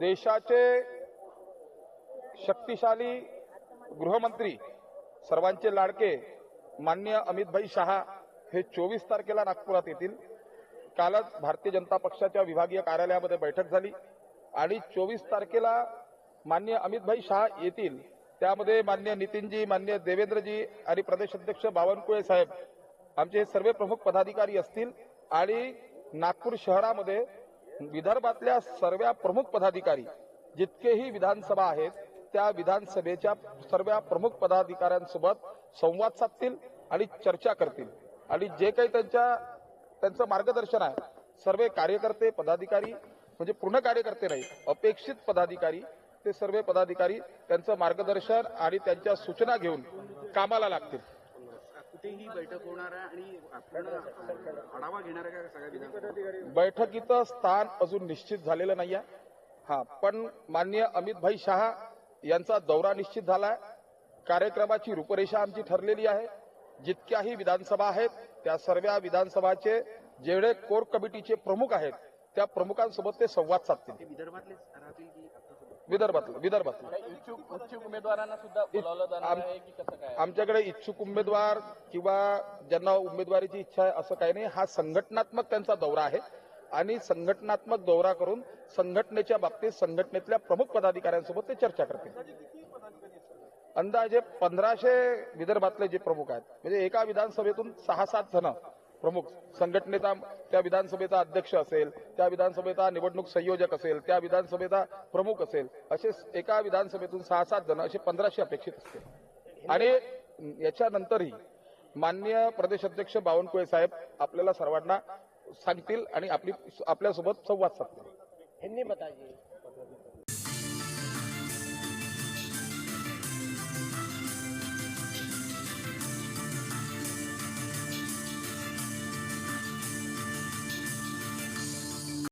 देशाचे शक्तिशाली गृहमंत्री सर्वांचे लाडके माननीय अमितभाई शहा हे 24 तारखेला नागपुरात येतील। कालच भारतीय जनता पक्षाच्या विभागीय कार्यालयामध्ये बैठक झाली आणि 24 तारखेला माननीय अमितभाई शहा येतील। त्यामध्ये माननीय नितीनजी, माननीय देवेंद्रजी आणि प्रदेश अध्यक्ष बावनकुळे साहेब आमचे हे सर्व प्रमुख पदाधिकारी असतील आणि नागपूर शहरामध्ये विदर्भातल्या सर्व प्रमुख पदाधिकारी जितकेही विधानसभा आहेत त्या विधानसभेच्या सर्व प्रमुख पदाधिकाऱ्यांसोबत संवाद साधतील आणि चर्चा करतील आणि जे काही त्यांचं मार्गदर्शन आहे सर्व कार्यकर्ते पदाधिकारी म्हणजे पूर्ण कार्यकर्ते नाही अपेक्षित पदाधिकारी ते सर्व पदाधिकारी त्यांचं मार्गदर्शन आणि त्यांच्या सूचना घेऊन कामाला लागतील। कुठेही बैठक होणार आहे आणि आपण आढावा घेणार आहे का सगळ्या विधानसभा? बैठकीचं स्थान अजून निश्चित झालेलं नाहीये। पण माननीय अमितभाई शहा यांचा दौरा निश्चित झालाय। कार्यक्रमाची रूपरेषा आमची ठरलेली आहे। जितक्याही विधानसभा आहेत त्या सर्व विधानसभाचे जेवढे कोर कमिटीचे प्रमुख आहेत त्या प्रमुखांसोबत ते संवाद साधतील। विदर्भातलेच राहतील की विदर्भातलं इच्छुक उमेदवारांना सुद्धा बोलावलं जाणार आहे की कसं काय? आमच्याकडे इच्छुक उमेदवार किंवा ज्यांना उमेदवारीची इच्छा आहे असं काही नाही। हा संघटनात्मक त्यांचा दौरा आहे आणि संघटनात्मक दौरा करून संघटनेच्या बाबतीत संघटनेतल्या प्रमुख पदाधिकाऱ्यांसोबत ते चर्चा करतील। अंदाजे 1500 विदर्भातले जे प्रमुख आहेत म्हणजे एका विधानसभेतून 6-7 जण प्रमुख संघटनेचा त्या विधानसभेचा अध्यक्ष असेल, त्या विधानसभेचा निवडणूक संयोजक असेल, त्या विधानसभेचा प्रमुख असेल, असे एका विधानसभेतून 6-7 जण असे 1500 अपेक्षित असतील। आणि याच्यानंतरही माननीय प्रदेश अध्यक्ष बावनकुळे साहेब आपल्याला सर्वांना सांगतील आणि आपल्यासोबत संवाद साधतील। हिंदी बताइए।